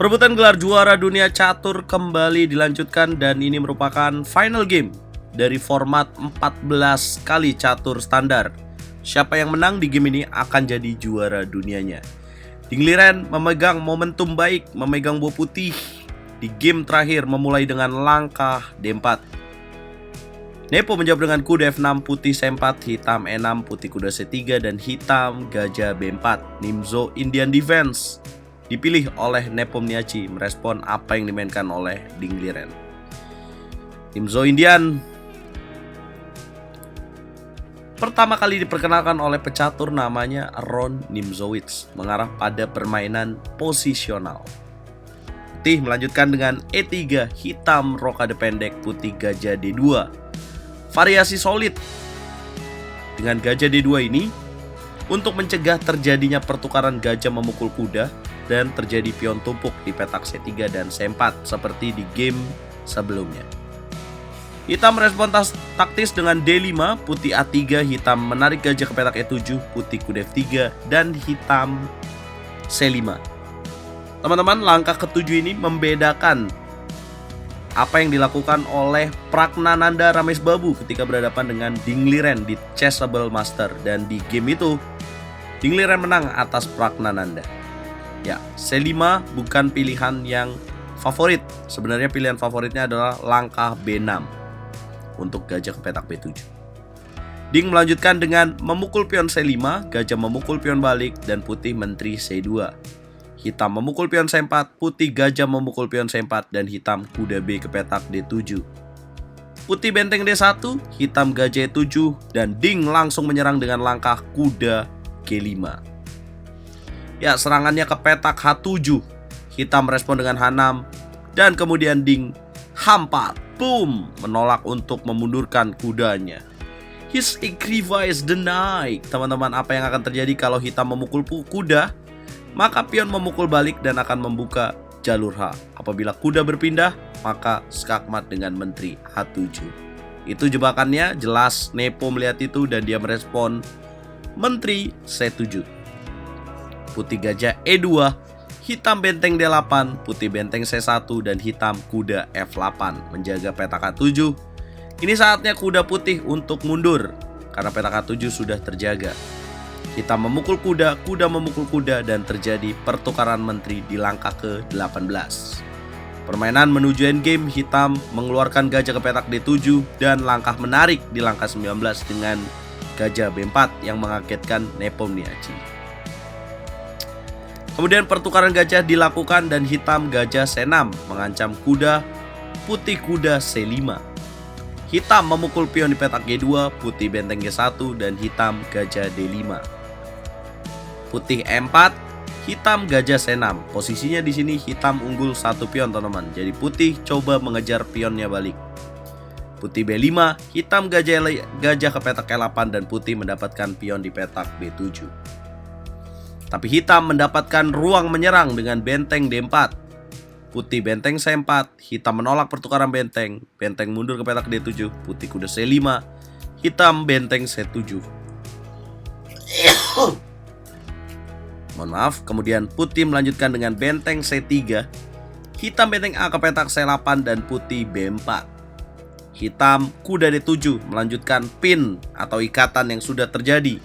Perebutan gelar juara dunia catur kembali dilanjutkan dan ini merupakan final game dari format 14 kali catur standar. Siapa yang menang di game ini akan jadi juara dunianya. Ding Liren memegang momentum baik, memegang buah putih di game terakhir memulai dengan langkah D4. Nepo menjawab dengan kuda F6, putih C4, hitam E6, putih kuda C3, dan hitam gajah B4. Nimzo Indian Defense dipilih oleh Nepomniachtchi merespon apa yang dimainkan oleh Ding Liren. Nimzo Indian pertama kali diperkenalkan oleh pecatur namanya Ron Nimzowitsch, mengarah pada permainan posisional. Putih melanjutkan dengan E3, hitam rokade pendek, putih gajah D2. Variasi solid dengan gajah D2 ini untuk mencegah terjadinya pertukaran gajah memukul kuda dan terjadi pion tumpuk di petak C3 dan C4 seperti di game sebelumnya. Hitam merespon taktis dengan D5, putih A3, hitam menarik gajah ke petak E7, putih kuda F3, dan hitam C5. Teman-teman, langkah ketujuh ini membedakan apa yang dilakukan oleh Pragnananda Ramesbabu ketika berhadapan dengan Ding Liren di Chessable Master, dan di game itu Ding Liren menang atas Pragnananda. Ya, C5 bukan pilihan yang favorit. Sebenarnya pilihan favoritnya adalah langkah B6 untuk gajah ke petak B7. Ding melanjutkan dengan memukul pion C5, gajah memukul pion balik, dan putih menteri C2. Hitam memukul pion C4, putih gajah memukul pion C4, dan hitam kuda B ke petak D7. Putih benteng D1, hitam gajah E7, dan Ding langsung menyerang dengan langkah kuda G5. Ya, serangannya ke petak H7. Hitam merespon dengan H6, dan kemudian Ding hampat, boom, menolak untuk memundurkan kudanya. His Igriva is denied. Teman-teman, apa yang akan terjadi kalau hitam memukul kuda? Maka pion memukul balik dan akan membuka jalur H. Apabila kuda berpindah, maka skakmat dengan menteri H7. Itu jebakannya, jelas Nepo melihat itu dan dia merespon menteri C7. Putih gajah E2, hitam benteng D8, putih benteng C1, dan hitam kuda F8 menjaga petak H7. Ini saatnya kuda putih untuk mundur karena petak H7 sudah terjaga. Hitam memukul kuda, kuda memukul kuda, dan terjadi pertukaran menteri di langkah ke-18. Permainan menuju endgame, hitam mengeluarkan gajah ke petak D7 dan langkah menarik di langkah 19 dengan gajah B4 yang mengagetkan Nepomniachtchi. Kemudian pertukaran gajah dilakukan dan hitam gajah C6 mengancam kuda, putih kuda C5. Hitam memukul pion di petak G2, putih benteng G1, dan hitam gajah D5. Putih E4, hitam gajah C6. Posisinya di sini hitam unggul satu pion, teman-teman. Jadi putih coba mengejar pionnya balik. Putih B5, hitam gajah ke petak E8, dan putih mendapatkan pion di petak B7. Tapi hitam mendapatkan ruang menyerang dengan benteng D4. Putih benteng C4, hitam menolak pertukaran benteng. Benteng mundur ke petak D7, putih kuda C5, hitam benteng C7. Mohon maaf, kemudian putih melanjutkan dengan benteng C3, hitam benteng A ke petak C8, dan putih B4. Hitam kuda D7 melanjutkan pin atau ikatan yang sudah terjadi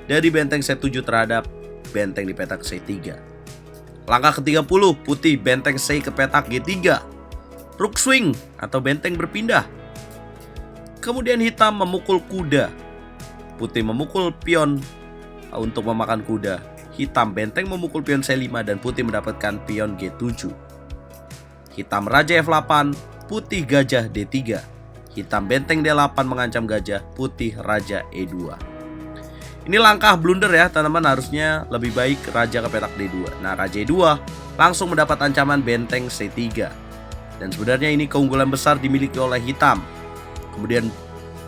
dari benteng C7 terhadap benteng di petak C3. Langkah ke-30, putih benteng C ke petak G3. Rook swing atau benteng berpindah. Kemudian hitam memukul kuda. Putih memukul pion untuk memakan kuda. Hitam benteng memukul pion C5 dan putih mendapatkan pion G7. Hitam raja F8, putih gajah D3. Hitam benteng D8 mengancam gajah, putih raja E2. Ini langkah blunder ya, teman-teman, harusnya lebih baik raja ke petak D2. Nah, raja E2 langsung mendapat ancaman benteng C3. Dan sebenarnya ini keunggulan besar dimiliki oleh hitam. Kemudian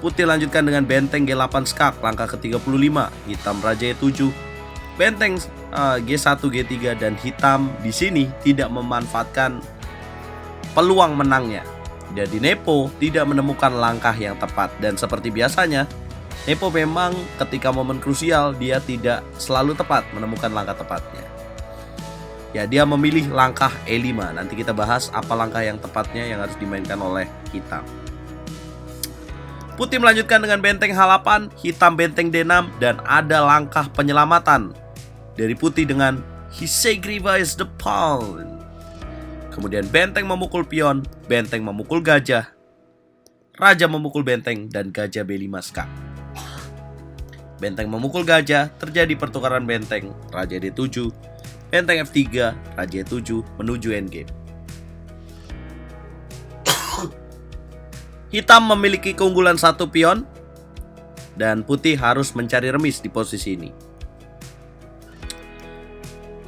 putih lanjutkan dengan benteng G8 skak, langkah ke-35. Hitam raja E7, benteng G1, G3, dan hitam di sini tidak memanfaatkan peluang menangnya. Jadi Nepo tidak menemukan langkah yang tepat, dan seperti biasanya Nepo memang ketika momen krusial dia tidak selalu tepat menemukan langkah tepatnya. Ya, dia memilih langkah E5. Nanti kita bahas apa langkah yang tepatnya yang harus dimainkan oleh hitam. Putih melanjutkan dengan benteng H8, hitam benteng D6, dan ada langkah penyelamatan dari putih dengan he sacrificed the pawn. Kemudian benteng memukul pion, benteng memukul gajah, raja memukul benteng, dan gajah B5 skak. Benteng memukul gajah, terjadi pertukaran benteng, raja D7, benteng F3, raja E7 menuju endgame. Hitam memiliki keunggulan 1 pion dan putih harus mencari remis di posisi ini.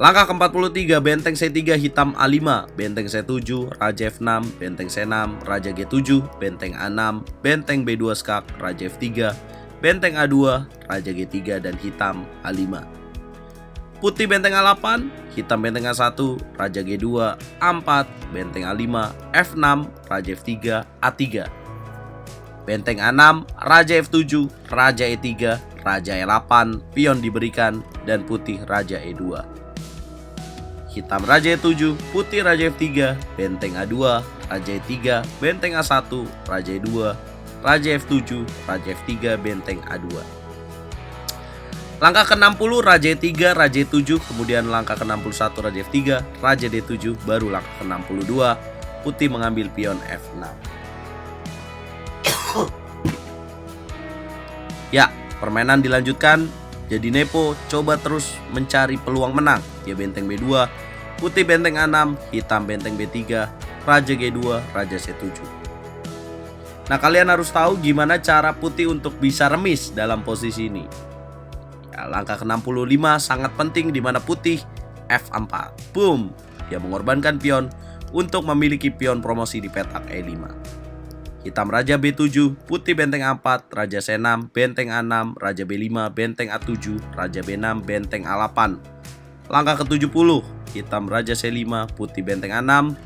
Langkah ke-43, benteng C3, hitam A5, benteng C7, raja F6, benteng C6, raja G7, benteng A6, benteng B2 skak, raja F3, benteng A2, raja G3, dan hitam A5. Putih benteng A8, hitam benteng A1, raja G2, A4, benteng A5, F6, raja F3, A3. Benteng A6, raja F7, raja E3, raja E8, pion diberikan, dan putih raja E2. Hitam raja E7, putih raja F3, benteng A2, raja E3, benteng A1, raja E2, raja F7, raja F3, benteng A2. Langkah ke-60, raja E3, raja E7, kemudian langkah ke-61, raja F3, raja D7, baru langkah ke-62, putih mengambil pion F6. Ya, permainan dilanjutkan. Jadi Nepo coba terus mencari peluang menang. Dia benteng B2, putih benteng A6, hitam benteng B3, raja G2, raja C7. Nah, kalian harus tahu gimana cara putih untuk bisa remis dalam posisi ini. Ya, langkah ke-65 sangat penting di mana putih F4. Boom, dia mengorbankan pion untuk memiliki pion promosi di petak E5. Hitam raja B7, putih benteng A4, raja C6, benteng A6, raja B5, benteng A7, raja B6, benteng A8. Langkah ke-70, hitam raja C5, putih benteng A6,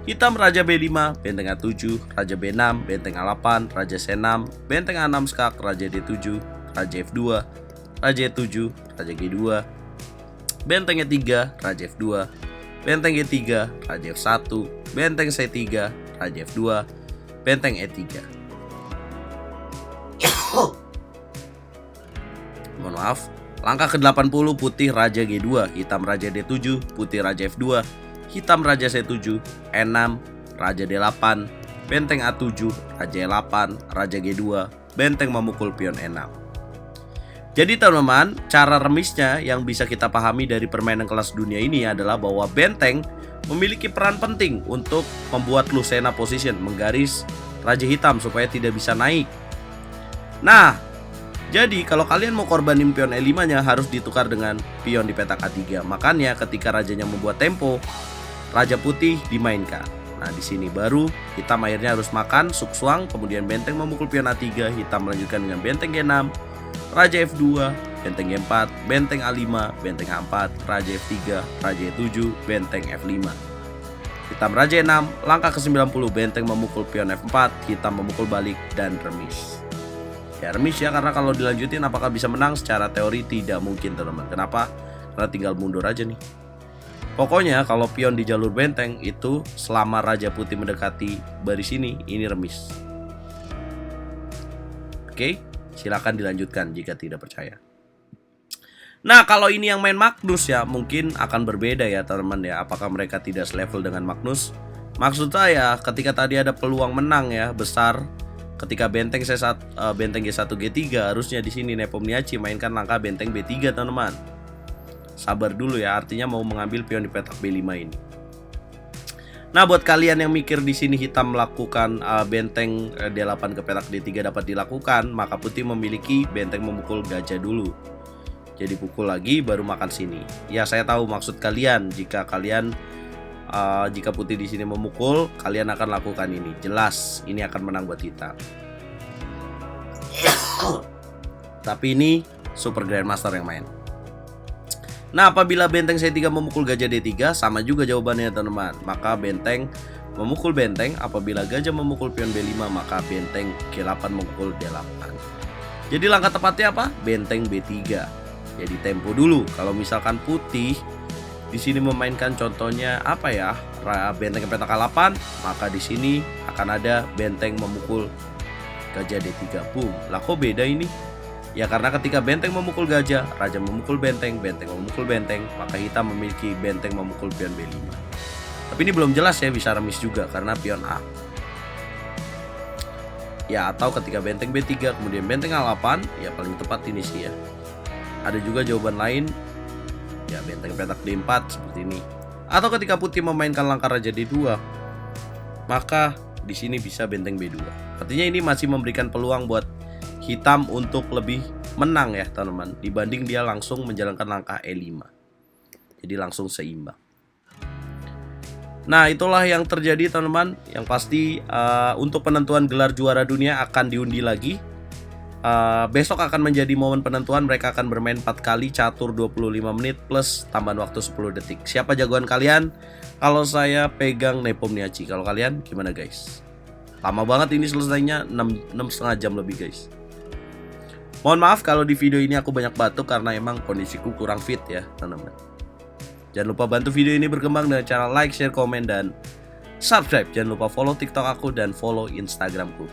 hitam raja B5, benteng A7, raja B6, benteng A8, raja C6, benteng A6 skak, raja D7, raja F2, raja E7, raja G2, benteng E3, raja F2, benteng G3, raja F1, benteng C3, raja F2, benteng E3. Mohon maaf. Langkah ke-80, putih raja G2, hitam raja D7, putih raja F2, hitam raja C7, E6, raja D8, benteng A7, raja E8, raja G2, benteng memukul pion E6. Jadi teman-teman, cara remisnya yang bisa kita pahami dari permainan kelas dunia ini adalah bahwa benteng memiliki peran penting untuk membuat Lucena position, menggaris raja hitam supaya tidak bisa naik. Nah, jadi kalau kalian mau korbanin pion E5-nya harus ditukar dengan pion di petak A3. Makanya ketika rajanya membuat tempo, raja putih dimainkan. Nah, di sini baru hitam akhirnya harus makan suksuang, kemudian benteng memukul pion A3, hitam melanjutkan dengan benteng G6, raja F2, benteng G4, benteng A5, benteng A4, raja F3, raja E7, benteng F5. Hitam raja E6, langkah ke-90, benteng memukul pion F4, hitam memukul balik, dan remis. Ya, remis ya, karena kalau dilanjutin apakah bisa menang? Secara teori tidak mungkin teman-teman. Kenapa? Karena tinggal mundur aja nih. Pokoknya kalau pion di jalur benteng itu selama raja putih mendekati baris ini remis. Oke, silakan dilanjutkan jika tidak percaya. Nah, kalau ini yang main Magnus ya, mungkin akan berbeda ya teman-teman ya. Apakah mereka tidak selevel dengan Magnus? Maksud saya ketika tadi ada peluang menang ya besar. Ketika benteng benteng G1 G3, harusnya di sini Nepomniachtchi mainkan langkah benteng B3 teman-teman. Sabar dulu ya, artinya mau mengambil pion di petak B5 ini. Nah, buat kalian yang mikir di sini hitam melakukan benteng D8 ke petak D3 dapat dilakukan, maka putih memiliki benteng memukul gajah dulu. Jadi pukul lagi baru makan sini. Ya, saya tahu maksud kalian jika putih di sini memukul, kalian akan lakukan ini. Jelas, ini akan menang buat hitam. Tapi ini Super Grandmaster yang main. Nah, apabila benteng C3 memukul gajah D3, sama juga jawabannya teman-teman. Maka benteng memukul benteng. Apabila gajah memukul pion B5, maka benteng G8 memukul D8. Jadi langkah tepatnya apa? Benteng B3. Jadi tempo dulu. Kalau misalkan putih di sini memainkan contohnya apa ya? Benteng petaka 8, maka di sini akan ada benteng memukul gajah D3. Boom. Lah kok beda ini? Ya karena ketika benteng memukul gajah, raja memukul benteng, benteng memukul benteng, maka hitam memiliki benteng memukul pion B5. Tapi ini belum jelas ya, bisa remis juga karena pion A. Ya atau ketika benteng B3 kemudian benteng A8, ya paling tepat ini sih ya. Ada juga jawaban lain, ya benteng petak D4 seperti ini. Atau ketika putih memainkan langkah raja D2, maka di sini bisa benteng B2. Artinya ini masih memberikan peluang buat hitam untuk lebih menang ya teman-teman, dibanding dia langsung menjalankan langkah E5. Jadi langsung seimbang. Nah itulah yang terjadi teman-teman. Yang pasti untuk penentuan gelar juara dunia akan diundi lagi. Besok akan menjadi momen penentuan. Mereka akan bermain 4 kali catur 25 menit plus tambahan waktu 10 detik. Siapa jagoan kalian? Kalau saya pegang Nepomniachtchi. Kalau kalian gimana guys? Lama banget ini selesainya, 6,5 jam lebih guys. Mohon maaf kalau di video ini aku banyak batuk karena emang kondisiku kurang fit ya teman-teman. Jangan lupa bantu video ini berkembang dengan cara like, share, komen, dan subscribe. Jangan lupa follow TikTok aku dan follow Instagramku.